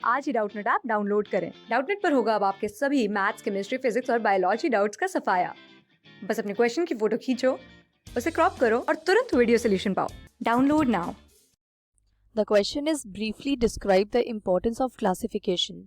आज ही Doubtnut app download करें। Doubtnut पर होगा अब आपके सभी मैथ्स, केमिस्ट्री, फिजिक्स और बायोलॉजी डाउट्स का सफाया। बस अपने क्वेश्चन की फोटो खींचो, उसे क्रॉप करो और तुरंत वीडियो सोल्यूशन पाओ। Download now. The question is briefly describe the importance of classification.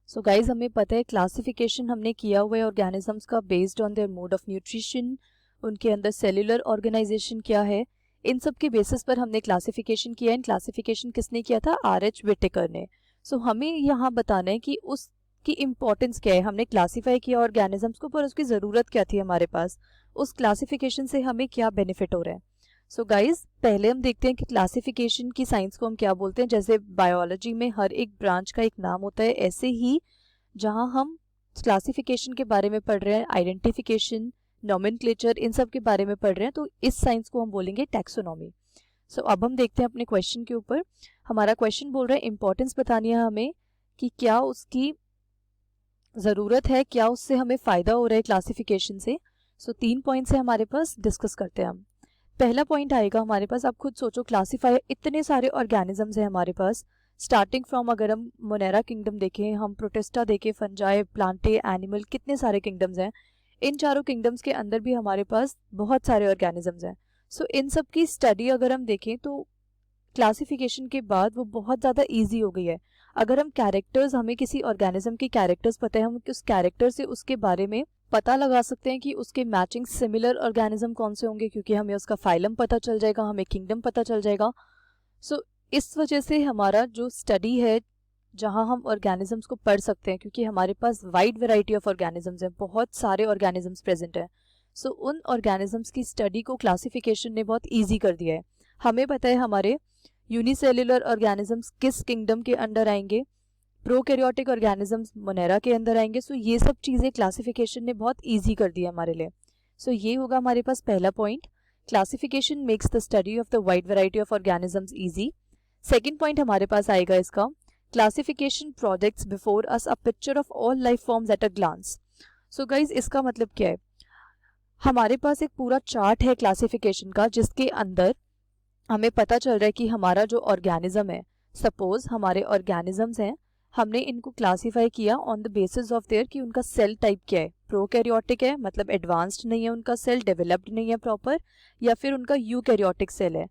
So guys, हमें पता है classification हमने किया हुआ है organisms का based on their mode of nutrition, उनके अंदर cellular organization क्या है, इन सब के basis पर हमने classification किया है। classification किसने किया था? R.H. Whittaker ने। So हमें यहाँ बताना है कि उसकी importance क्या है। हमने classify किया organisms को, पर उसकी ज़रूरत क्या थी हमारे पास, उस classification से हमें क्या benefit हो रहा है। सो गाइज, पहले हम देखते हैं कि क्लासिफिकेशन की साइंस को हम क्या बोलते हैं। जैसे बायोलॉजी में हर एक ब्रांच का एक नाम होता है, ऐसे ही जहां हम क्लासिफिकेशन के बारे में पढ़ रहे हैं, आइडेंटिफिकेशन, नोमेनक्लेचर, इन सब के बारे में पढ़ रहे हैं, तो इस साइंस को हम बोलेंगे टैक्सोनॉमी। सो अब हम देखते हैं अपने क्वेश्चन के ऊपर। हमारा क्वेश्चन बोल रहा है इंपॉर्टेंस बतानी है हमें कि क्या उसकी ज़रूरत है, क्या उससे हमें फ़ायदा हो रहा है क्लासिफिकेशन से। सो 3 पॉइंट्स है हमारे पास, डिस्कस करते हैं हम। पहला पॉइंट आएगा हमारे पास, आप खुद सोचो, क्लासिफायर इतने सारे ऑर्गेनिजम्स हैं हमारे पास, स्टार्टिंग फ्रॉम अगर हम मोनेरा किंगडम देखें, हम प्रोटिस्टा देखें, फंजाई, प्लांटे, एनिमल, कितने सारे किंगडम्स हैं। इन चारों किंगडम्स के अंदर भी हमारे पास बहुत सारे ऑर्गेनिजम्स हैं। सो इन सब की स्टडी अगर हम देखें तो क्लासिफिकेशन के बाद वो बहुत ज़्यादा ईजी हो गई है। अगर हम कैरेक्टर्स, हमें किसी ऑर्गेनिज्म के कैरेक्टर्स पता है, हम उस कैरेक्टर से उसके बारे में पता लगा सकते हैं कि उसके मैचिंग सिमिलर ऑर्गेनिज्म कौन से होंगे, क्योंकि हमें उसका फाइलम पता चल जाएगा, हमें किंगडम पता चल जाएगा। सो इस वजह से हमारा जो स्टडी है, जहाँ हम ऑर्गेनिजम्स को पढ़ सकते हैं, क्योंकि हमारे पास वाइड वैरायटी ऑफ ऑर्गेनिजम्स हैं, बहुत सारे ऑर्गेनिजम्स प्रेजेंट हैं। सो उन ऑर्गेनिजम्स की स्टडी को क्लासिफिकेशन ने बहुत ईजी कर दिया है। हमें पता है हमारे यूनिसेल्युलर ऑर्गेनिजम्स किस किंगडम के अंडर आएंगे, प्रोकैरियोटिक ऑर्गेनिजम्स मोनेरा के अंदर आएंगे। सो ये सब चीज़ें क्लासिफिकेशन ने बहुत इजी कर दिया हमारे लिए। सो ये होगा हमारे पास पहला point, classification makes the study of the wide variety of organisms easy. Second point हमारे पास आएगा इसका, classification projects before us a picture of all life forms at a glance. So guys, इसका मतलब क्या है, हमारे पास एक पूरा चार्ट है क्लासिफिकेशन का, जिसके अंदर हमें पता चल रहा है कि हमारा जो ऑर्गेनिज्म है, सपोज हमारे ऑर्गेनिजम्स हैं, हमने इनको क्लासिफाई किया on the basis of their कि उनका सेल टाइप क्या है। प्रोकैरियोटिक है, मतलब एडवांस्ड नहीं है उनका सेल, डेवलप्ड नहीं है प्रॉपर, या फिर उनका यूकैरियोटिक सेल है।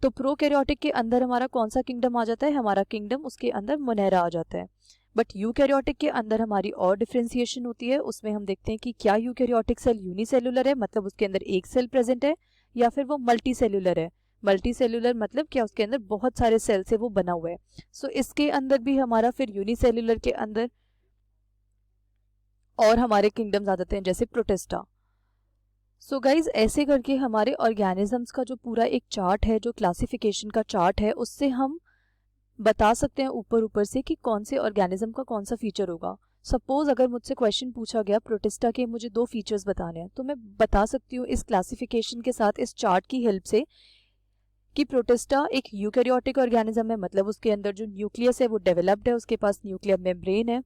तो प्रोकैरियोटिक के अंदर हमारा कौन सा किंगडम आ जाता है, हमारा किंगडम उसके अंदर मोनेरा आ जाता है। बट यूकैरियोटिक के अंदर हमारी और डिफ्रेंसिएशन होती है। उसमें हम देखते हैं कि क्या यूकैरियोटिक सेल यूनिसेलुलर है, मतलब उसके अंदर एक सेल प्रेजेंट है, या फिर वो मल्टी सेलुलर है। मल्टी सेलुलर मतलब क्या, उसके अंदर बहुत सारे सेल से वो बना हुआ है। सो इसके अंदर भी हमारा फिर यूनिसेलुलर के अंदर और हमारे किंगडम्स आ जाते हैं, जैसे प्रोटिस्टा। सो गाइज, ऐसे करके हमारे ऑर्गेनिजम्स का जो पूरा एक चार्ट है, जो क्लासिफिकेशन का चार्ट है, उससे हम बता सकते हैं ऊपर ऊपर से कि कौन से ऑर्गेनिज्म का कौन सा फीचर होगा। सपोज अगर मुझसे क्वेश्चन पूछा गया प्रोटिस्टा के मुझे 2 फीचर्स बताने हैं, तो मैं बता सकती हूँ इस क्लासिफिकेशन के साथ, इस चार्ट की हेल्प से, कि प्रोटिस्टा एक यूकैरियोटिक ऑर्गेनिज्म है, मतलब उसके अंदर जो न्यूक्लियस है वो डेवलप्ड है, उसके पास न्यूक्लियर मेम्ब्रेन है,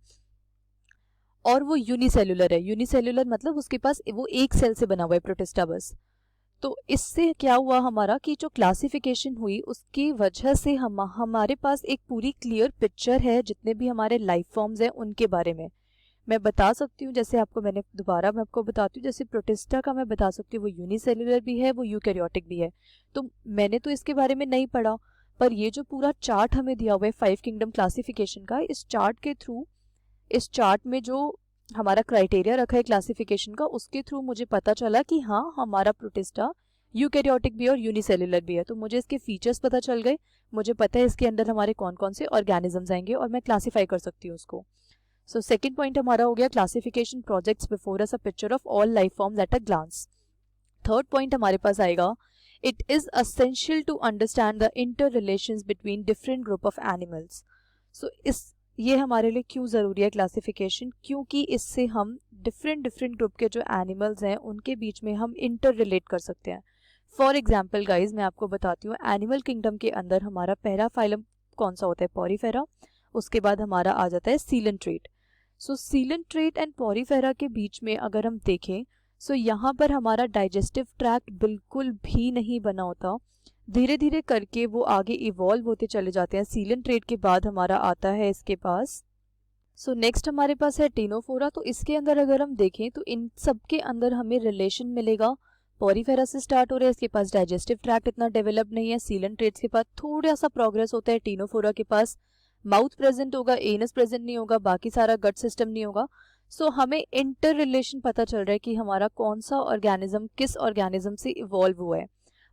और वो यूनिसेलुलर है। यूनिसेलुलर मतलब उसके पास वो एक सेल से बना हुआ है प्रोटिस्टा बस। तो इससे क्या हुआ हमारा, कि जो क्लासिफिकेशन हुई उसकी वजह से हमारे पास एक पूरी क्लियर पिक्चर है जितने भी हमारे लाइफ फॉर्म्स हैं उनके बारे में। मैं बता सकती हूँ, जैसे आपको मैं आपको बताती हूँ, जैसे प्रोटिस्टा का मैं बता सकती हूँ वो यूनिसेलुलर भी है, वो यूकैरियोटिक भी है। तो मैंने तो इसके बारे में नहीं पढ़ा, पर ये जो पूरा चार्ट हमें दिया हुआ है 5 किंगडम क्लासिफिकेशन का, इस चार्ट के थ्रू, इस चार्ट में जो हमारा क्राइटेरिया रखा है क्लासिफिकेशन का, उसके थ्रू मुझे पता चला कि हाँ, हमारा प्रोटिस्टा यूकैरियोटिक भी है और यूनिसेलुलर भी है। तो मुझे इसके फीचर्स पता चल गए, मुझे पता है इसके अंदर हमारे कौन कौन से ऑर्गेनिजम्स आएंगे, और मैं क्लासीफाई कर सकती हूँ उसको। सो सेकेंड पॉइंट हमारा हो गया, classification projects before us a picture of all life forms at a glance. Third point हमारे पास आएगा, it is essential to understand the inter relations between different group of animals. So ये हमारे लिए क्यों ज़रूरी है क्लासिफिकेशन, क्योंकि इससे हम डिफरेंट ग्रुप के जो एनिमल्स हैं उनके बीच में हम इंटर रिलेट कर सकते हैं। फॉर एग्जाम्पल गाइज, मैं आपको बताती हूँ, एनिमल किंगडम के अंदर हमारा पहला फाइलम कौन सा होता है, पॉरीफेरा। उसके बाद हमारा आ जाता है coelenterate. So coelenterate and Porifera के बीच में अगर हम देखें, सो यहाँ पर हमारा डाइजेस्टिव ट्रैक्ट बिल्कुल भी नहीं बना होता। धीरे धीरे करके वो आगे इवॉल्व होते चले जाते हैं। सीलेंट्रेट के बाद हमारा आता है इसके पास सो नेक्स्ट हमारे पास है टेनोफोरा। तो इसके अंदर अगर हम देखें तो इन सब के अंदर हमें रिलेशन मिलेगा। पॉरीफेरा से स्टार्ट हो रहा है, इसके पास डाइजेस्टिव ट्रैक्ट इतना डेवलप नहीं है। सीलेंट्रेट्स के पास थोड़ा सा प्रोग्रेस होता है। टेनोफोरा के पास माउथ प्रेजेंट होगा, एनस प्रेजेंट नहीं होगा, बाकी सारा गट सिस्टम नहीं होगा। सो हमें इंटर रिलेशन पता चल रहा है कि हमारा कौन सा ऑर्गेनिज्म किस ऑर्गेनिज्म से इवॉल्व हुआ है।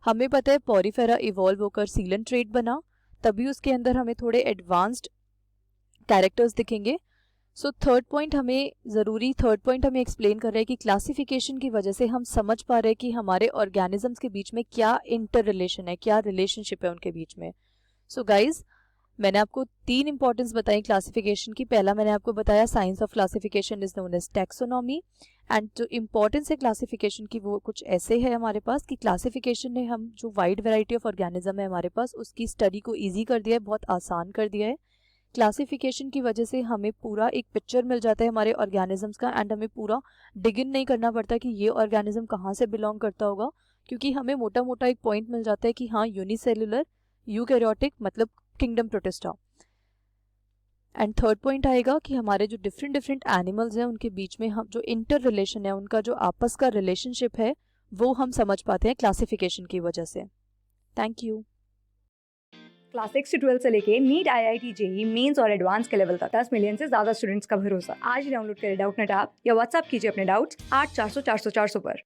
हमें पता है पॉरीफेरा इवॉल्व होकर सीलेंट्रेट बना, तभी उसके अंदर हमें थोड़े एडवांस्ड कैरेक्टर्स दिखेंगे। सो थर्ड पॉइंट हमें एक्सप्लेन कर रहा है कि क्लासिफिकेशन की वजह से हम समझ पा रहे हैं कि हमारे ऑर्गेनिजम्स के बीच में क्या इंटर रिलेशन है, क्या रिलेशनशिप है उनके बीच में। सो गाइज, मैंने आपको 3 इंपॉर्टेंस बताई क्लासिफिकेशन की। पहला मैंने आपको बताया science of classification is known as taxonomy. And जो इंपॉर्टेंस है क्लासिफिकेशन की वो कुछ ऐसे है हमारे पास कि क्लासिफिकेशन ने हम जो वाइड वैरायटी ऑफ ऑर्गेनिज्म है हमारे पास उसकी स्टडी को ईजी कर दिया है, बहुत आसान कर दिया है। क्लासिफिकेशन की वजह से हमें पूरा एक पिक्चर मिल जाता है हमारे ऑर्गेनिजम्स का, एंड हमें पूरा डिग इन नहीं करना पड़ता कि ये ऑर्गेनिज्म कहाँ से बिलोंग करता होगा, क्योंकि हमें मोटा मोटा एक पॉइंट मिल जाता है कि हाँ यूनिसेलुलर, यूकैरियोटिक मतलब kingdom protista. And third point आएगा कि हमारे जो डिफरेंट एनिमल्स हैं उनके बीच में हम जो इंटर रिलेशन है, उनका जो आपस का रिलेशनशिप है वो हम समझ पाते हैं क्लासिफिकेशन की वजह से। Thank you. क्लास 6 से 12 से लेके नीट, IIT, जेई मेंस और एडवांस के लेवल तक 10 मिलियन से ज्यादा स्टूडेंट्स का भरोसा। आज ही डाउनलोड करें डाउटनेट ऐप या व्हाट्सएप कीजिए अपने डाउट्स 8400 400 400 पर।